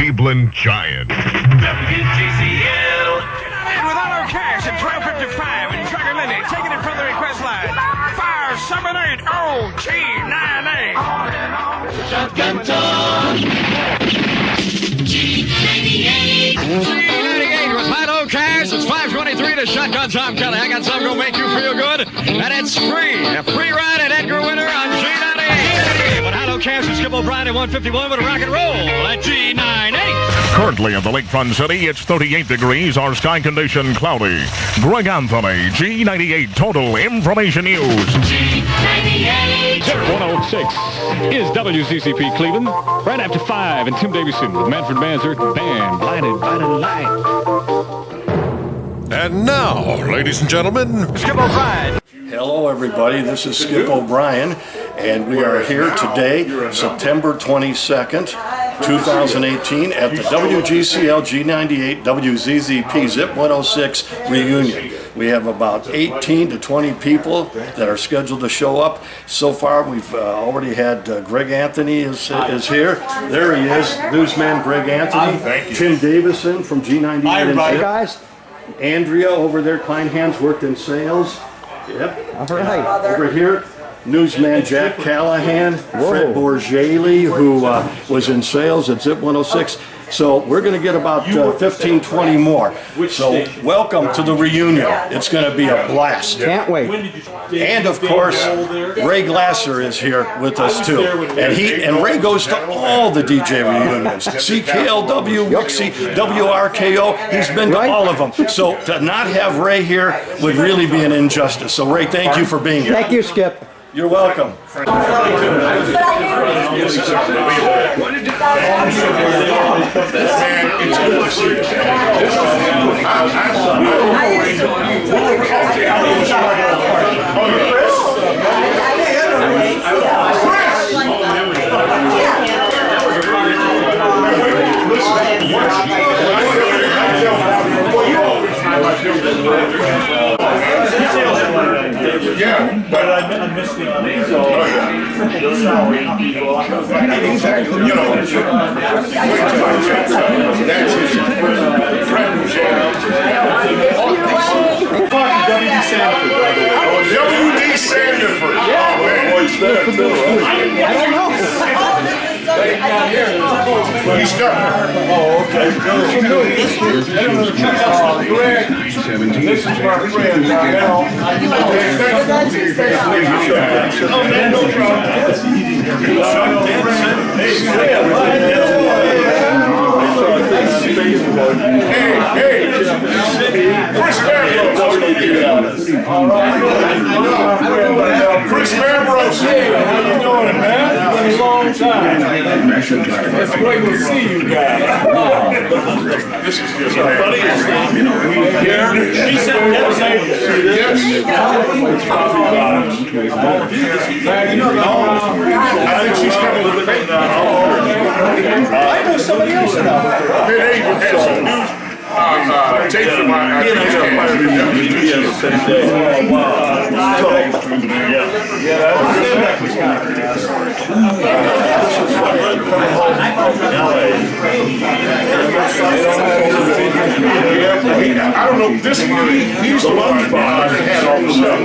Cleveland Giant. WGCL. With auto cash at 1255 and Trucker Lindy taking it from the request line. 578 OG98. Shotgun Tom. G98. G98 with auto cash. It's 523 to Shotgun Tom Kelly. I got something gonna make you feel good, and it's free. A free ride at Edgar Winter on G98. But auto cash is Skip O'Brien at 151 with a rock and roll at G98. Currently in the lakefront city, it's 38 degrees, our sky condition cloudy. Greg Anthony, G98 Total Information News. G98. Zip 106 is WZZP Cleveland. Right after 5 and Tim Davison with Manfred Manzer Band Blinded by the Light. And now, ladies and gentlemen, Skip O'Brien. Hello, everybody. This is Skip O'Brien, and we are here today, September 22nd, 2018, at the WGCL G98 WZZP Zip 106 reunion. We have about 18 to 20 people that are scheduled to show up. So far, we've already had Greg Anthony is here. There he is, newsman Greg Anthony. Tim Davison from G98. Hi, everybody. Guys. Andrea over there, Kleinhans, worked in sales. Yep. All right. Over here, newsman Jack Callahan, Fred Borgelli, who was in sales at Zip 106. So we're going to get about 15, 20 more. So welcome to the reunion. It's going to be a blast. Can't wait. And of course, Ray Glasser is here with us too. And Ray goes to all the DJ reunions. CKLW, Wixie, WRKO, he's been to all of them. So to not have Ray here would really be an injustice. So Ray, thank you for being here. Thank you, Skip. You're welcome. yeah, but I missed it. you know, that's his friend who's W.D. Sanford. W.D. Sanford. Yeah. He's there too, right? I don't know. He's done. Oh, okay. Greg, this is my friend. Oh, man, no problem. Hey, Chris Mambros. Hey, how you doing, man? It's been a long time. It's great to see you guys. This is just funny. She said that was able to see this. I think she's coming with the paint. I know somebody else out there. They even had some news tape from my I don't know, this he's the one that had all the stuff.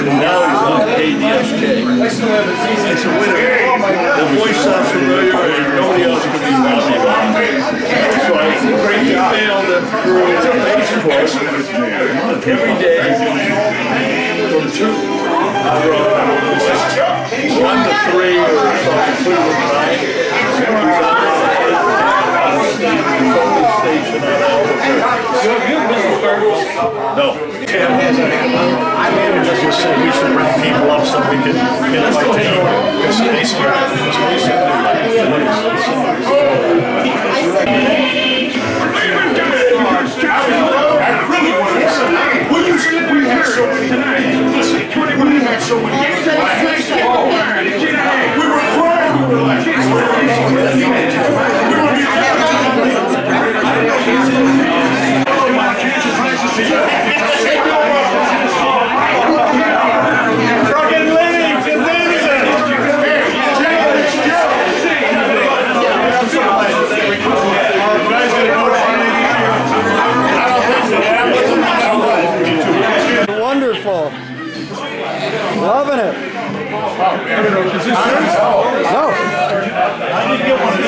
Now he's on KDSK. It's a winner. The voice sounds familiar, and nobody else can be happy about it. So I emailed them through Facebook every day from 2 1 to 3 or something. No. I maybe just say we should bring people up so we can entertain. It's Beautiful. Loving it. Is this yours? No. I need to get one of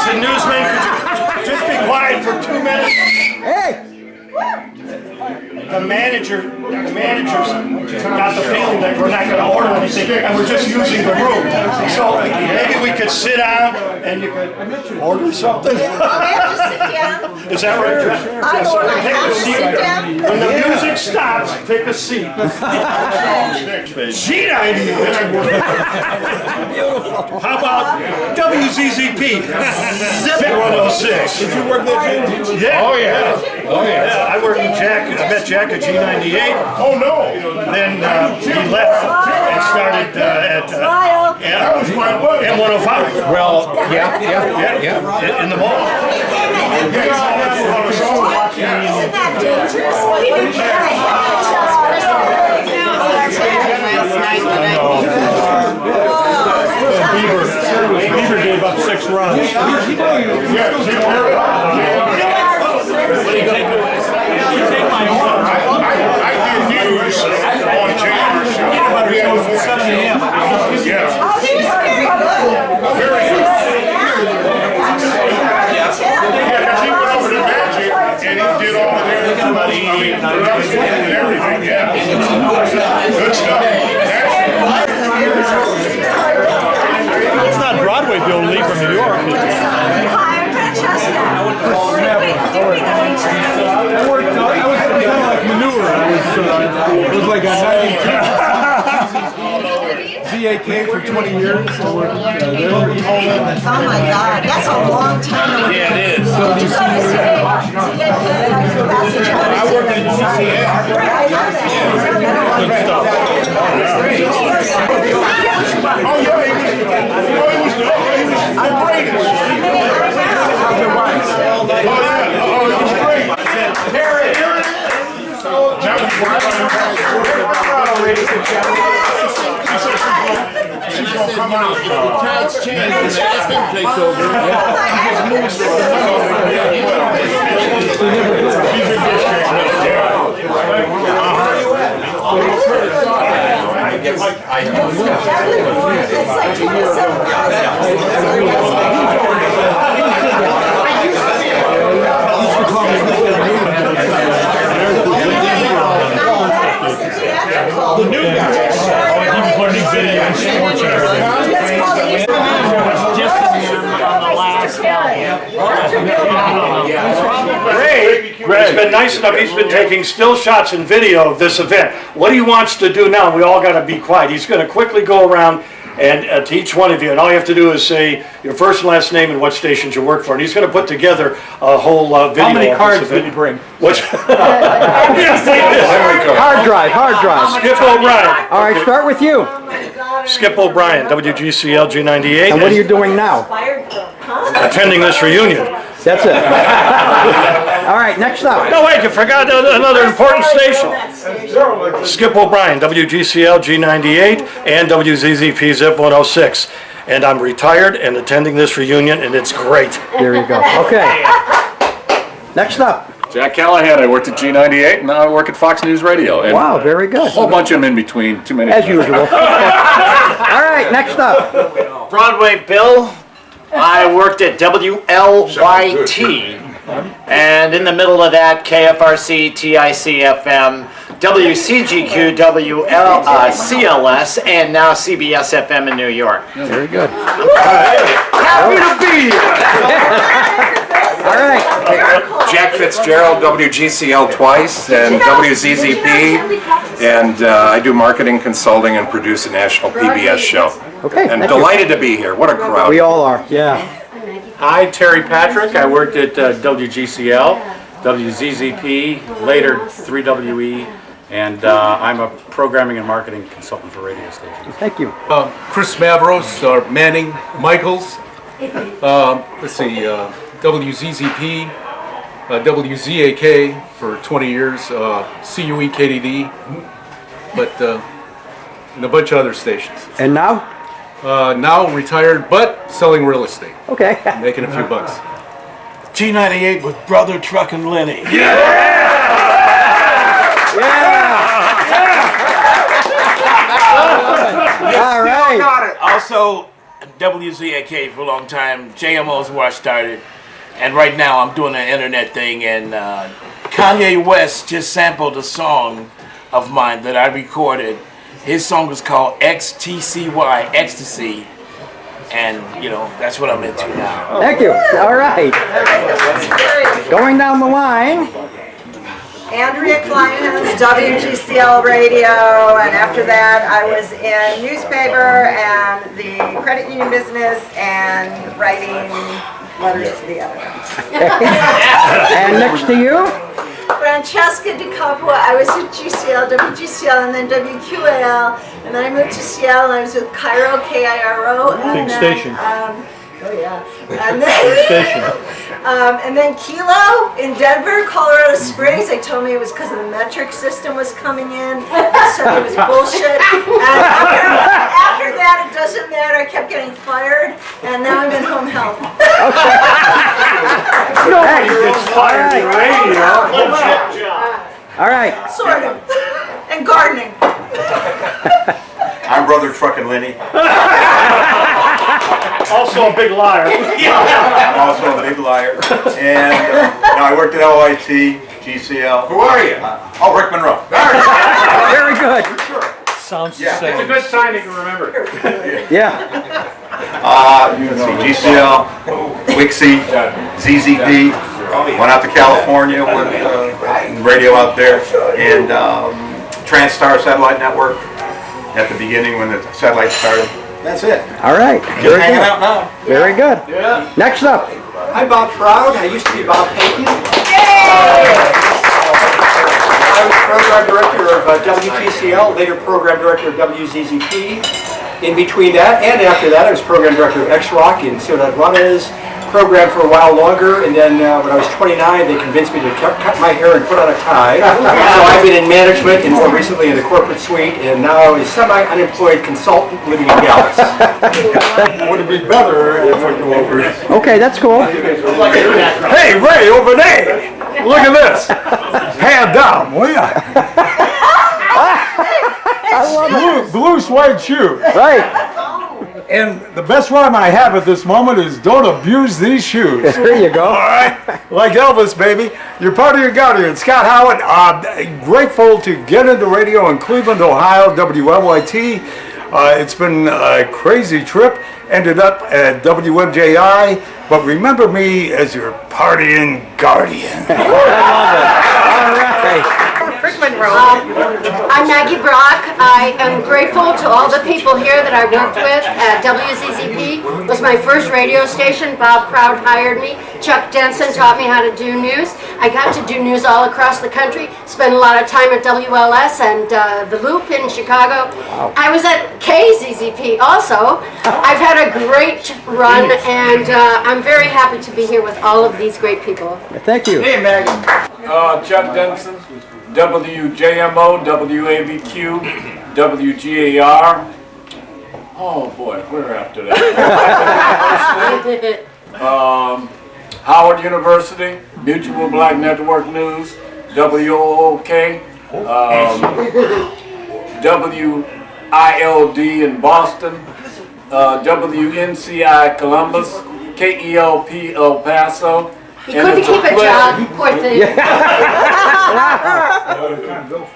and newsmen, could you just be quiet for 2 minutes? Hey! The managers got the feeling that we're not going to order anything, and we're just using the room. So maybe we could sit down and you could order something. We have to sit down. Is that right? I order. Take a seat. Sit down. When the music stops, take a seat. G98. How about WZZP? Zip 106. Did you work there, Jim? Yeah. Oh, yeah. Oh, yeah. Yeah, I worked with Jack. I met Jack at G98. Oh, no. Then he left and started at That was my buddy. M105. Well, yeah. In the mall. Isn't that dangerous? We didn't Beaver gave up 6 runs. I did news on James. Yeah. Very good. Yeah, because he went over to Magic and he did all the production and everything. Yeah. Good stuff. It's not Broadway Bill Lee from New York. I was kind of like manure. It was like a 92 ZAK for 20 years. So we're, oh my God, that's a long time. Yeah, it is. I worked at WGCL. Oh, yeah, he was the greatest. Oh, he was great. That was right. Ladies and gentlemen. She's going to come out. The tides change and the FM takes over. She's in good shape. the new guy. He was learning video and sports and everything. Ray has been nice enough, he's been taking still shots and video of this event. What he wants to do now, we all got to be quiet. He's going to quickly go around and to each one of you, and all you have to do is say your first and last name and what stations you work for. And he's going to put together a whole video. How many cards did he bring? Which? Hard drive. Skip O'Brien. All right, start with you. Skip O'Brien, WGCL G98. And what are you doing now? Attending this reunion. That's it. All right, next up. No, wait, you forgot another important station. Skip O'Brien, WGCL G98 and WZZP Zip 106. And I'm retired and attending this reunion, and it's great. There you go. Okay. Next up. Jack Callahan, I worked at G98, and now I work at Fox News Radio. And wow, very good. A whole bunch of them in between, too many. As usual. All right, next up. Broadway Bill, I worked at WLYT, and in the middle of that, KFRC, TIC FM, WCGQ, CLS, and now CBS FM in New York. Very good. Happy to be here! All right. Jack Fitzgerald, WGCL twice, and WZZP, and I do marketing consulting and produce a national PBS show. Okay. And delighted to be here. What a crowd. We all are. Yeah. Hi, Terry Patrick. I worked at WGCL, WZZP, later 3WE, and I'm a programming and marketing consultant for radio stations. Thank you. Chris Mavros, Manning, Michaels, let's see, WZZP, WZAK for 20 years, CUE KDD, but and a bunch of other stations. And now? Now retired, but selling real estate. Okay. Making a few bucks. G98 with Brother Truck and Lenny. All right. Also, WZAK for a long time. JMO is where I started. And right now I'm doing an internet thing, and Kanye West just sampled a song of mine that I recorded. His song was called XTCY, Ecstasy. And, you know, that's what I'm into now. Thank you. All right. Going down the line. Andrea Kleinhans, WGCL Radio, and after that I was in newspaper and the credit union business and writing letters to the editor. And next to you? Francesca Di Capua. I was at GCL, WGCL, and then WQAL, and then I moved to Seattle, and I was with Cairo, KIRO. Big station. Oh yeah. And then Kilo in Denver, Colorado Springs. They told me it was because the metric system was coming in. I said it was bullshit. And after that, it doesn't matter. I kept getting fired, and now I'm in home health. Nobody gets fired in radio. All right. Sort of. And gardening. I'm Brother Truck and Lenny. Also a big liar. I'm also a big liar. And I worked at LIT, GCL. Who are you? Rick Monroe. Very good. Sounds Yeah. the same. It's a good sign you can remember. Yeah. GCL, Wixie, ZZP. Went out to California with radio out there, and Transstar Satellite Network at the beginning when the satellite started. That's it. All right. Just hanging out now. Very good. Yeah. Next up. I'm Bob Proud. I used to be Bob Payton. I was program director of WGCL, later program director of WZZP. In between that and after that, I was program director of X-Rock in Ciudad Juarez. Programmed for a while longer, and then when I was 29, they convinced me to cut my hair and put on a tie. So I've been in management and more recently in the corporate suite, and now a semi-unemployed consultant living in Dallas. Would it be better if we go over? Okay, that's cool. Hey, Ray, over there! Look at this! Hand down, will ya? I love it. Blue suede shoes. Right. And the best rhyme I have at this moment is don't abuse these shoes. There you go. All right. Like Elvis, baby. You're part of your guardian. Scott Howard, grateful to get into radio in Cleveland, Ohio, WLYT. It's been a crazy trip. Ended up at WMJI. But remember me as your partying guardian. I love it. All right. I'm Maggie Brock. I am grateful to all the people here that I worked with at WZZP. It was my first radio station. Bob Proud hired me. Chuck Denson taught me how to do news. I got to do news all across the country. Spent a lot of time at WLS and The Loop in Chicago. Wow. I was at KZZP also. I've had a great run, and I'm very happy to be here with all of these great people. Thank you. Hey, Maggie. Chuck Denson, WJMO, WABQ, WGAR. Oh boy, we're after that. Howard University, Mutual Black Network News, WOOK, WILD in Boston, WNCI Columbus, KELP El Paso. He couldn't keep a job, poor thing.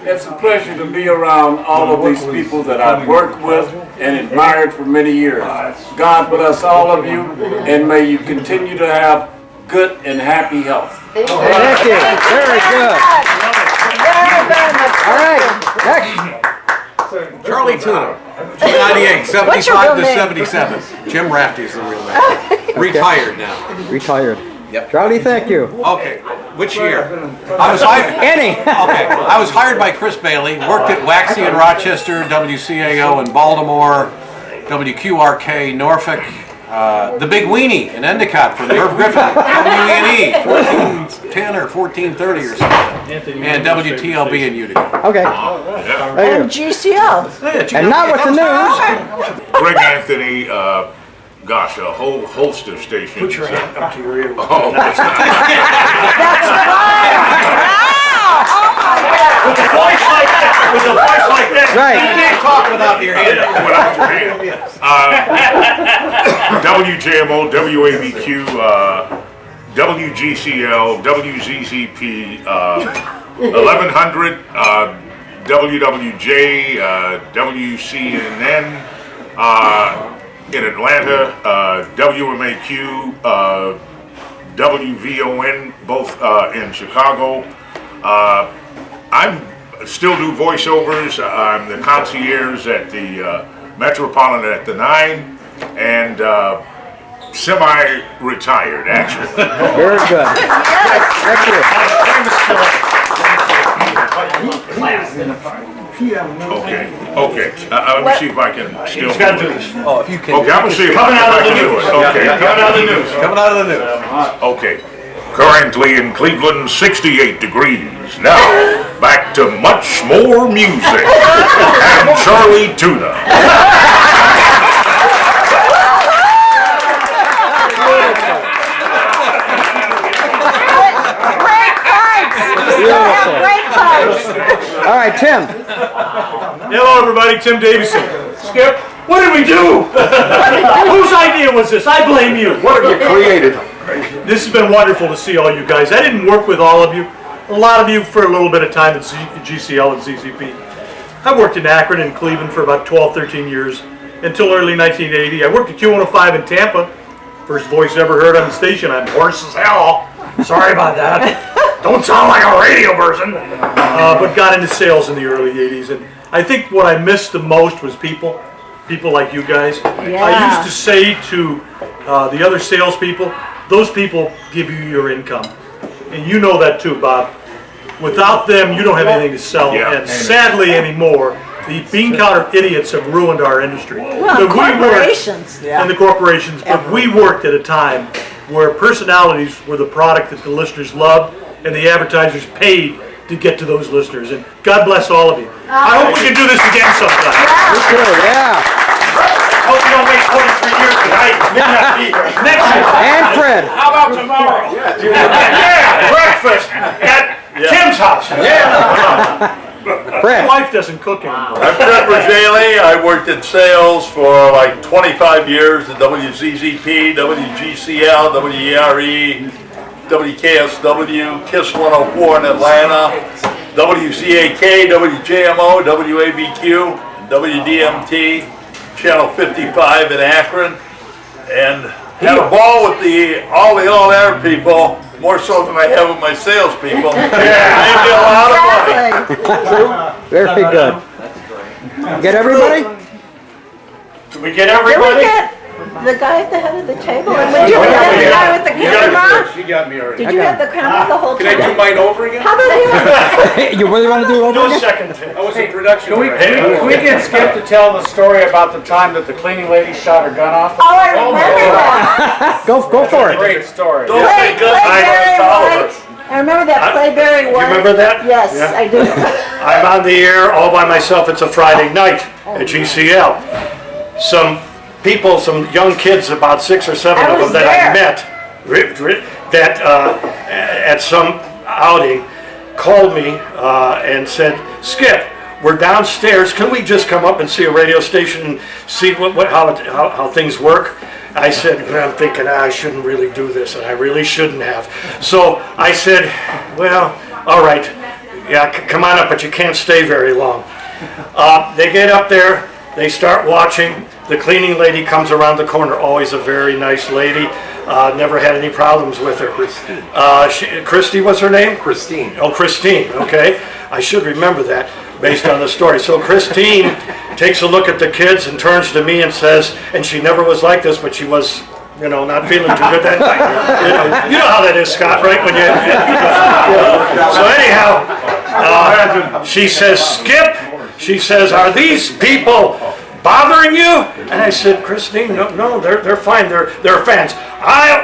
It's a pleasure to be around all of these people that I've worked with and admired for many years. God bless all of you, and may you continue to have good and happy health. Thank you. Very good. All right. Next. Charlie Tuna, G98, 75 to 77. Jim Rafty's the real name. Retired now. Retired. Yep. Charlie, thank you. Okay, which year? I was hired. Any. Okay, I was hired by Chris Bailey. Worked at Waxy in Rochester, WCAO in Baltimore, WQRK Norfolk, the Big Weenie in Endicott for Merv Griffin, WENE 1410 or 1430 or something, and WTLB in Utica. Okay. And GCL. And now with the news. Greg Anthony, gosh, a whole host of stations. Put your hand up to your ear. Oh, that's not. That's oh my God. With a voice like that. With a voice like that. Right. You can't talk without your hand up. Without your hand. WJMO, WABQ, WGCL, WZZP, 1100, WWJ, WCNN, in Atlanta, WMAQ, WVON, both in Chicago. I still do voiceovers. I'm the concierge at the Metropolitan at the 9, and semi-retired, actually. Very good. Okay. Let me see if I can still do this. Oh, if you can. Okay, I'm gonna see if I can do it. Okay. Coming out of the news. Coming out of the news. Okay. Currently in Cleveland, 68 degrees. Now, back to much more music. And Charlie Tuna. Great pipes. All right, Tim. Hello, everybody. Tim Davison. Skip, what did we do? Whose idea was this? I blame you. What have you created? This has been wonderful to see all you guys. I didn't work with all of you. A lot of you for a little bit of time at GCL and ZZP. I worked in Akron and Cleveland for about 12, 13 years until early 1980. I worked at Q105 in Tampa. First voice ever heard on the station. I'm hoarse as hell. Sorry about that. Don't sound like a radio person. But got into sales in the early 80s. And I think what I missed the most was people like you guys. Yeah. I used to say to the other salespeople, those people give you your income. And you know that too, Bob. Without them, you don't have anything to sell. Yeah. And sadly anymore, the bean counter idiots have ruined our industry. Well, corporations. And the corporations. But we worked at a time where personalities were the product that the listeners loved and the advertisers paid to get to those listeners. And God bless all of you. I hope we can do this again sometime. Yeah. Hope you don't wait 43 years tonight. Next year. And Fred. How about tomorrow? Yeah, breakfast at Tim's house. Fred. My wife doesn't cook anymore. I'm Fred Bergele. I worked in sales for like 25 years at WZZP, WGCL, WERE, WKSW, KISS 104 in Atlanta, WZAK, WJMO, WABQ, WDMT, Channel 55 in Akron, and had a ball with all the on-air people, more so than I have with my salespeople. Made me a lot of money. Very good. Get everybody? Did we get everybody? Did we get the guy at the head of the table? And did you have the guy with the camera? She got me already. Did you have the camera the whole time? Can I do mine over again? How about you? You really want to do it Do over a again? second take. I was in production. Can we get Skip to tell the story about the time that the cleaning lady shot her gun off? Oh, I remember that. Go for it. Great story. Don't say good Playberry night, White. I remember that Playberry White. You remember that? Yes, Yeah. I do. I'm on the air all by myself. It's a Friday night at GCL. Some people, some young kids, about 6 or 7 I of them was that there. I met that at some outing called me and said, Skip, we're downstairs. Can we just come up and see a radio station and see how things work? I said, and I'm thinking, I shouldn't really do this, and I really shouldn't have. So I said, well, all right, yeah, come on up, but you can't stay very long. They get up there, they start watching. The cleaning lady comes around the corner, always a very nice lady. Never had any problems with her. Christy was her name? Christine. Oh, Christine, okay. I should remember that based on the story. So Christine takes a look at the kids and turns to me and says, and she never was like this, but she was, you know, not feeling too good that night. You know how that is, Scott, right? When you, So anyhow, she says, Skip, she says, are these people bothering you? And I said, Christine, no, they're fine. They're fans.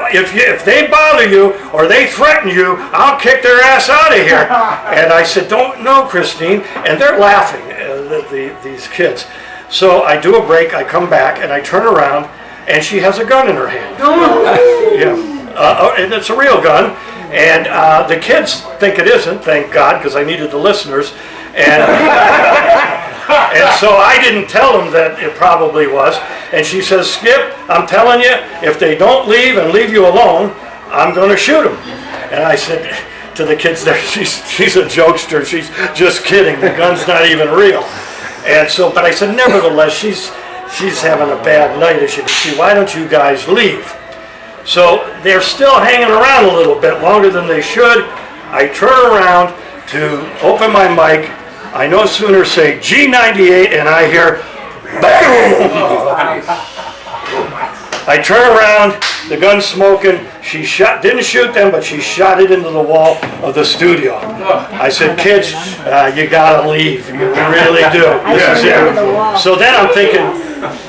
If they bother you or they threaten you, I'll kick their ass out of here. And I said, don't know, Christine. And they're laughing, these kids. So I do a break. I come back and I turn around, and she has a gun in her hand. And it's a real gun. And the kids think it isn't. Thank God, because I needed the listeners. And so I didn't tell them that it probably was. And she says, Skip, I'm telling you, if they don't leave and leave you alone, I'm going to shoot them. And I said to the kids there, she's a jokester. She's just kidding. The gun's not even real. And so, but I said, nevertheless, she's having a bad night, as you can see. Why don't you guys leave? So they're still hanging around a little bit longer than they should. I turn around to open my mic. I no sooner say G98 and I hear boom. I turn around, the gun's smoking. She didn't shoot them, but she shot it into the wall of the studio. I said, kids, you gotta leave. You really do. This is it. So then I'm thinking,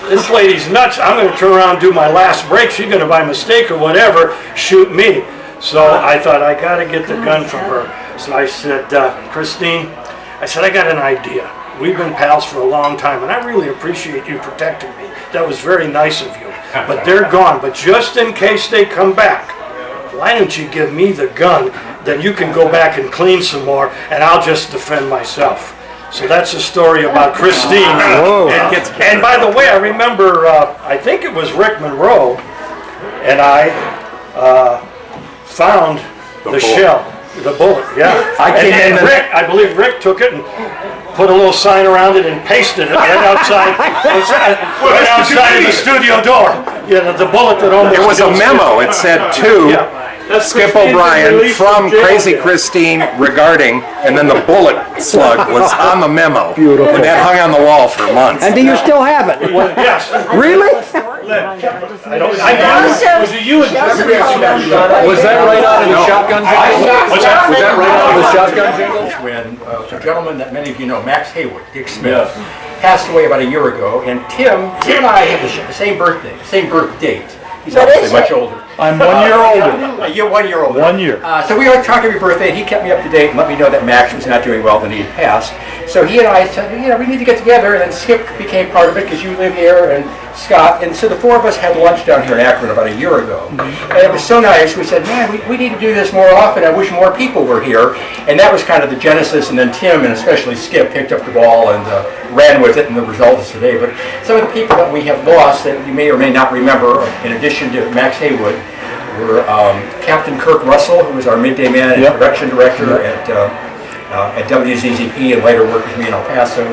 this lady's nuts. I'm gonna turn around and do my last break. She's gonna, by mistake or whatever, shoot me. So I thought, I gotta get the gun from her. So I said, Christine, I said, I got an idea. We've been pals for a long time, and I really appreciate you protecting me. That was very nice of you. But they're gone. But just in case they come back, why don't you give me the gun? Then you can go back and clean some more, and I'll just defend myself. So that's a story about Christine. And by the way, I remember, I think it was Rick Monroe, and I found the shell. The bullet, yeah. And Rick, I believe Rick took it and put a little sign around it and pasted it right outside of the studio door. Yeah, the bullet that almost. It was a memo. It said to Skip O'Brien from Crazy Christine regarding, and then the bullet slug was on the memo. Beautiful. And that hung on the wall for months. And do you still have it? Yes. Really? Was it you and Was that right out of the shotgun jingle? What's that? Was that right out of the shotgun jingle? When a gentleman that many of you know, Max Haywood, Dick Smith, passed away about a year ago, and Tim and I had the same birthday, same birth date. He's obviously much older. I'm 1 year older. You're 1 year older. 1 year. So we were talking every birthday, and he kept me up to date and let me know that Max was not doing well, that he had passed. So he and I said, we need to get together, and then Skip became part of it because you live here, and Scott, and so the four of us had lunch down here in Akron about a year ago. And it was so nice, we said, man, we need to do this more often, I wish more people were here. And that was kind of the genesis, and then Tim, and especially Skip, picked up the ball and ran with it, and the result is today. But some of the people that we have lost that you may or may not remember, in addition to Max Haywood, were Captain Kirk Russell, who was our midday man and production director at WZZP and later worked with me in El Paso.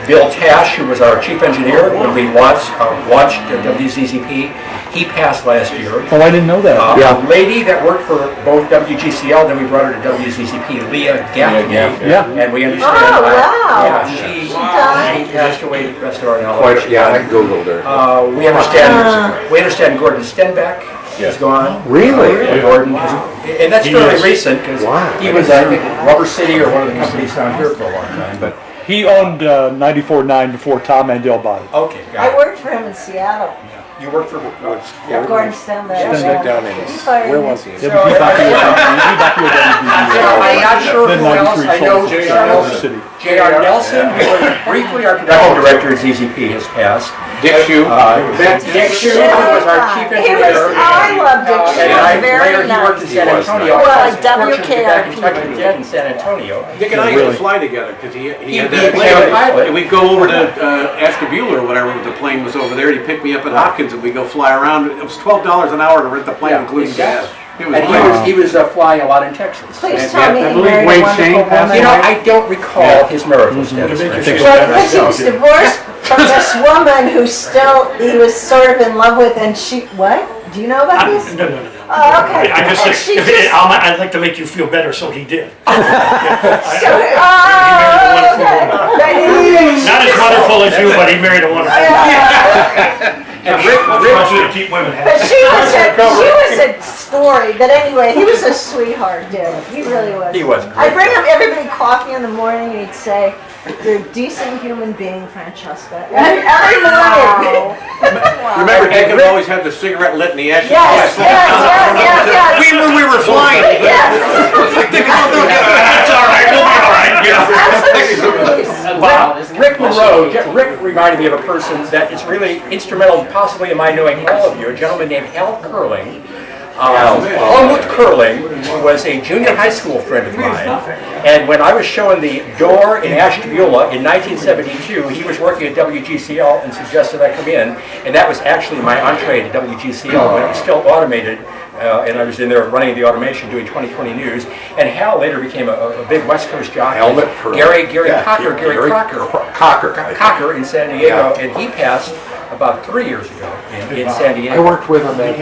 Bill Tash, who was our chief engineer when we launched WZZP, he passed last year. Oh, I didn't know that. A lady that worked for both WGCL, then we brought her to WZZP, Leah Gaffney. Yeah. And we understand. Oh, wow. She passed away the rest of our knowledge. I Googled her. We understand Gordon Stenbeck is gone. Really? Gordon is, and that's fairly recent because he was, I think, Rubber City or one of the companies down here for a long time. But he owned 94.9 before Tom Mandel bought it. okay, got I it. worked for him in Seattle. You worked for Gordon Stenbeck. Stenbeck down in He fired where me. was he? Yeah, but he's back here. I'm not sure Then who else 93 I know. sold to Rubber City. J.R. Nelson, who was briefly our production director at ZZP, has passed. Dick Shue. Dick Shue, who was our chief engineer. I love Dick Shue. And Very later he worked in nice. San Antonio. Well, I was fortunate to get back in WKRP. touch with Dick in San Antonio. Dick and I used to fly together because he had that became a pilot. plane. And we'd go over to Ashtabula or whatever, the plane was over there. He'd pick me up in Hopkins and we'd go fly around. It was $12 an hour to rent the plane, including gas. It was And he was flying a lot in Texas. Please tell me I he believe married a Wayne wonderful Shane woman. You know, I don't recall his marital status. Well, because he was divorced from this woman who he was sort of in love with, and she, what? Do you know about this? No. Oh, okay. I just And said, she just- I'd like to make you feel better, so he did. Not as wonderful as you, but he married a wonderful woman. And Rick to keep women happy. But she was a story. But anyway, he was a sweetheart, Dick. He really was. He was I bring him everybody coffee in the morning, and he'd say, "You're a decent human being, Francesca." Every morning. Remember, Dick would always have the cigarette lit in the ashes. Yes. We were flying. That's all right. We'll be all right. Rick Monroe, Rick reminded me of a person that is really instrumental, possibly in my knowing all of you, a gentleman named Al Curling. Helmut Curling was a junior high school friend of mine, and when I was showing the door in Ashtabula in 1972, he was working at WGCL and suggested I come in, and that was actually my entree to WGCL when it was still automated, and I was in there running the automation doing 2020 News, and Hal later became a big West Coast jockey. Gary Cocker in San Diego, and he passed about 3 years ago in San Diego. I worked with him at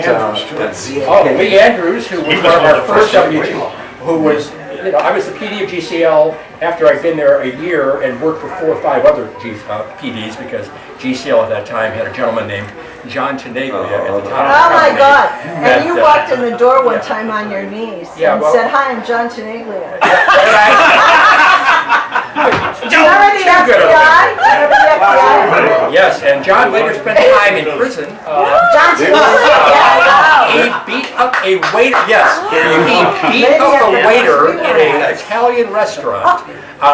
Lee Andrews, who was one of our first who was, I was the PD of GCL after I'd been there a year and worked with 4 or 5 other PDs because GCL at that time had a gentleman named John Tenaglia at the top. Oh my God! And you walked in the door one time on your knees and said, "Hi, I'm John Tenaglia." Yes, and John later spent time in prison. He beat up a waiter. Yes, he beat up a waiter in an Italian restaurant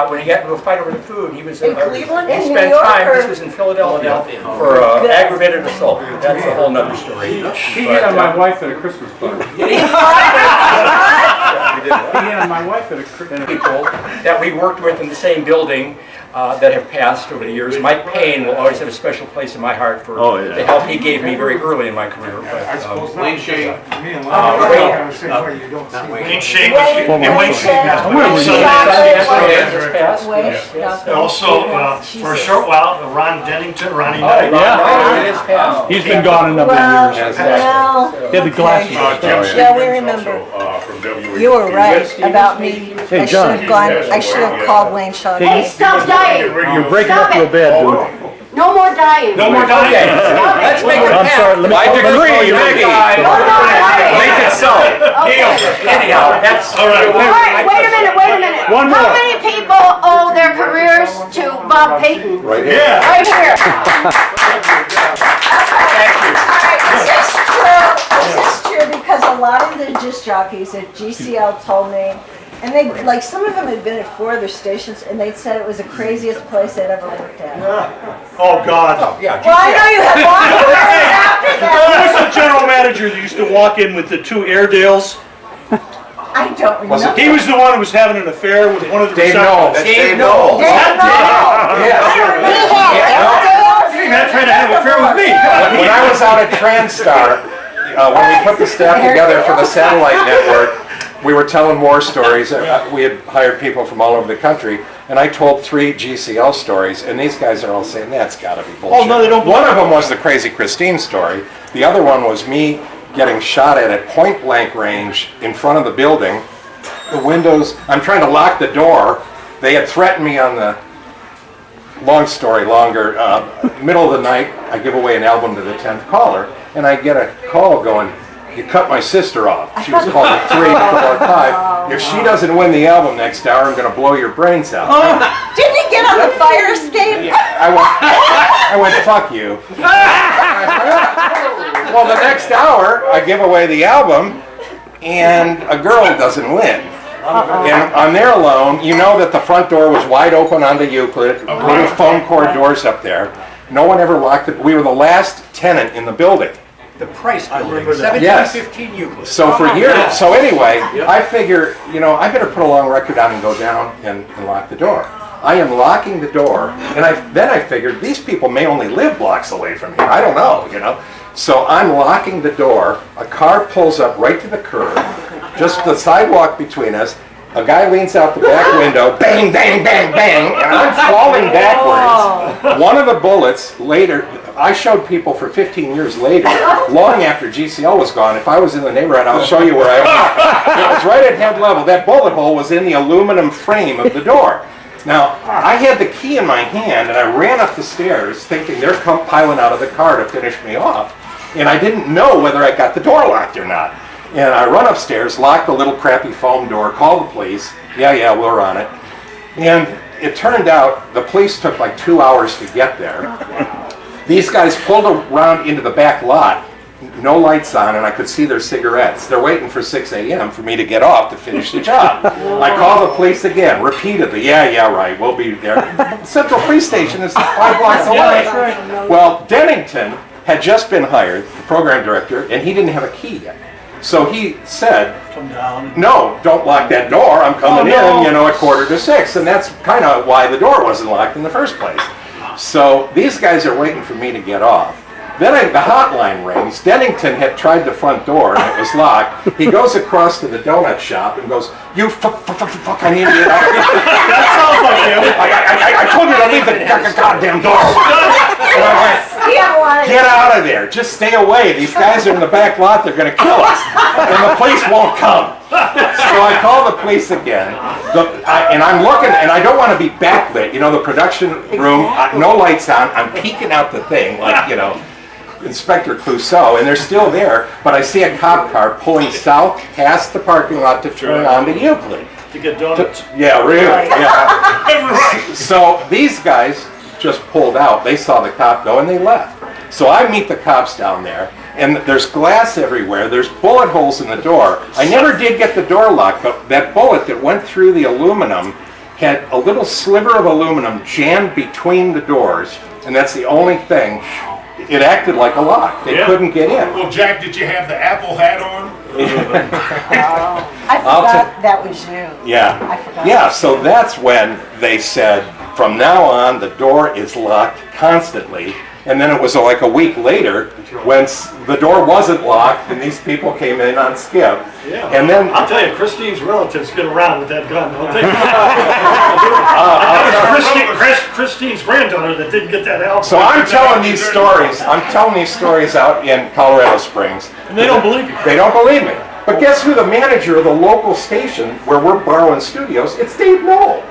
when he got into a fight over the food. He was in Cleveland. He spent time. This was in Philadelphia for aggravated assault. That's a whole nother story. He hit on my wife at a Christmas party. He hit on my wife at a Christmas party. People that we worked with in the same building that have passed over the years. Mike Payne will always have a special place in my heart for the help he gave me very early in my career. But, Wayne Shane. Wayne Shane also, for a short while, Ron Ronnie Knight. Yeah. He's been gone a number of years. He had the glasses. Yeah, we remember. You were right about me. Hey, John. I should have called Wayne Shaw. Hey, stop dying. You're breaking up real bad, dude. No more dying. No more dying. Let's make it I'm sorry. I agree, Maggie. Make it so. Anyhow, that's all right. All right, wait a minute. One more. How many people owe their careers to Bob Payton? Right here. Yeah. Right here. Thank you. All right, is this true? Is this true? Because a lot of the disc jockeys at GCL told me, and they, like, some of them had been at 4 other stations, and they'd said it was the craziest place they'd ever worked at. Oh, God. Yeah. Well, I know you have one career after Who that. was the general manager that used to walk in with the 2 Airedales? I don't remember. He was the one who was having an affair with one of the Dave Knoll. That's Dave Knoll. You're not trying to have an affair with me. When I was out at TransStar, when we put the staff together for the satellite network, we were telling war stories. We had hired people from all over the country, and I told 3 GCL stories, and these guys are all saying, that's got to be bullshit. Oh, no, they don't. One of them was the Crazy Christine story. The other one was me getting shot at point blank range in front of the building. The windows, I'm trying to lock the door. They had threatened me on the, long story longer, middle of the night, I give away an album to the 10th caller, and I get a call going, you cut my sister off. She was called at 3, 4, 5. If she doesn't win the album next hour, I'm going to blow your brains out. Didn't he get on the fire escape? I went, fuck you. Well, the next hour, I give away the album, and a girl doesn't win. And I'm there alone. You know that the front door was wide open onto Euclid, little foam core doors up there. No one ever locked it. We were the last tenant in the building. The Price Building, Yes. 1715 Euclid. So for years, so anyway, I figure, you know, I better put a long record on and go down and lock the door. I am locking the door, and then I figured these people may only live blocks away from here. I don't know, you know. So I'm locking the door. A car pulls up right to the curb, just the sidewalk between us. A guy leans out the back window, bang, bang, bang, bang, and I'm falling backwards. One of the bullets later, I showed people for 15 years later, long after GCL was gone. If I was in the neighborhood, I'll show you where I was. It was right at head level. That bullet hole was in the aluminum frame of the door. Now, I had the key in my hand, and I ran up the stairs thinking they're piling out of the car to finish me off. And I didn't know whether I got the door locked or not. And I run upstairs, lock the little crappy foam door, call the police. Yeah, we're on it. And it turned out the police took like 2 hours to get there. These guys pulled around into the back lot, no lights on, and I could see their cigarettes. They're waiting for 6 a.m. for me to get off to finish the job. I call the police again, repeatedly. Yeah, right, we'll be there. Central Police Station is 5 blocks away. Well, Dennington had just been hired, the program director, and he didn't have a key yet. So he said, Come down. no, don't lock that door. I'm coming in, you know, at 5:45. And that's kind of why the door wasn't locked in the first place. So these guys are waiting for me to get off. Then the hotline rings. Dennington had tried the front door and it was locked. He goes across to the donut shop and goes, you fuck, I need to get out. That sounds like him. I told you to leave the goddamn door. And I went, get out of there. Just stay away. These guys are in the back lot. They're going to kill us. And the police won't come. So I call the police again. And I'm looking, and I don't want to be backlit. You know, the production room, no lights on. I'm peeking out the thing, like, you know, Inspector Clouseau, and they're still there. But I see a cop car pulling south past the parking lot to turn onto Euclid. To get donuts. Yeah, really. Yeah. So these guys just pulled out. They saw the cop go and they left. So I meet the cops down there, and there's glass everywhere. There's bullet holes in the door. I never did get the door locked, but that bullet that went through the aluminum had a little sliver of aluminum jammed between the doors, and that's the only thing. It acted like a lock. They couldn't get in. Well, Jack, did you have the Apple hat on? I forgot that was you. Yeah. I forgot. Yeah, so that's when they said, from now on, the door is locked constantly. And then it was like a week later when the door wasn't locked and these people came in on skip. Yeah. And then I'll tell you, Christine's relatives get around with that gun. Don't they? That was Christine's granddaughter that didn't get that album. So I'm telling these stories. I'm telling these stories out in Colorado Springs. And they don't believe you. They don't believe me. But guess who the manager of the local station where we're borrowing studios? It's Dave Knoll.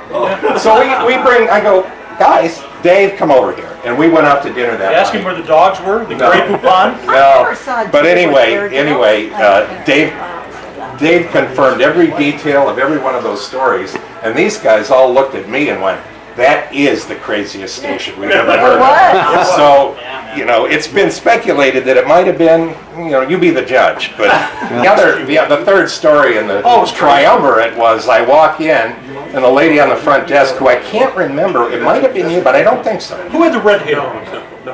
So we bring, I go, guys, Dave, come over here. And we went out to dinner that night. Ask him where the dogs were, the Grey Poupon. No, but anyway, Dave confirmed every detail of every one of those stories. And these guys all looked at me and went, that is the craziest station we've ever heard of. So, you know, it's been speculated that it might have been, you know, you be the judge. But the third story in the triumvirate was I walk in and the lady on the front desk, who I can't remember, it might have been you, but I don't think so. Who had the red hair?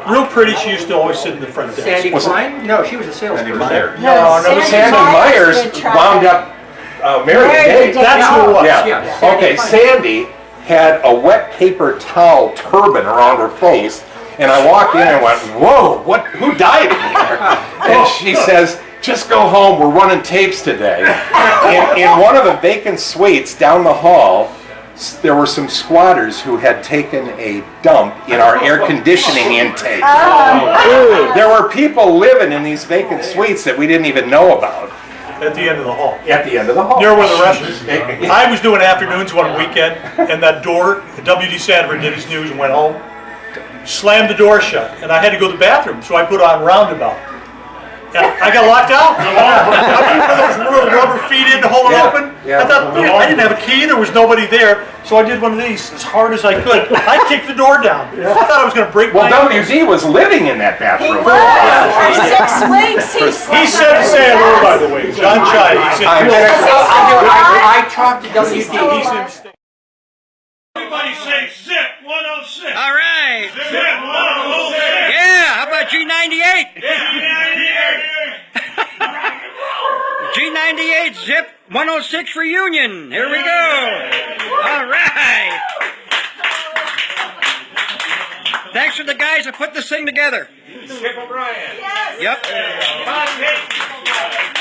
Real pretty, she used to always sit in the front desk. Sandy Klein? No, she was a salesperson. No, Sandy Myers wound up married Dave. That's who it was. Yeah. Okay, Sandy had a wet paper towel turban around her face, and I walked in and went, whoa, who died in here? And she says, just go home, we're running tapes today. In one of the vacant suites down the hall, there were some squatters who had taken a dump in our air conditioning intake. There were people living in these vacant suites that we didn't even know about. At the end of the hall. At the end of the hall. Near where the rest is. I was doing afternoons one weekend, and that door, W.D. Sanford did his news and went home, slammed the door shut, and I had to go to the bathroom, so I put on Roundabout. And I got locked out. I put those little rubber feet in to hold it open. I thought, I didn't have a key, there was nobody there, so I did one of these as hard as I could. I kicked the door down. I thought I was going to break my Well, WZ was living in that bathroom. For 6 weeks. He said to say hello, by the way. John Chai. He said, I talk to WP. Everybody say Zip 106. All right. Zip 106. Yeah, how about G98? G98 Zip 106 reunion. Here we go. All right. Thanks to the guys that put this thing together. Skip O'Brien. Yes. Yep. Bob Hayes.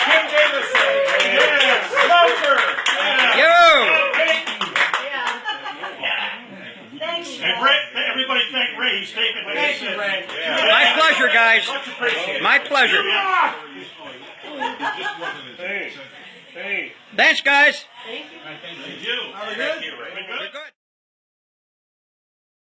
Kim Davison. Yes. Smoker. Yo. Everybody thank Ray. He's taking what he said. My pleasure, guys. My pleasure. Hey. Thanks, guys. Thank you. Thank you, Ray. You're good.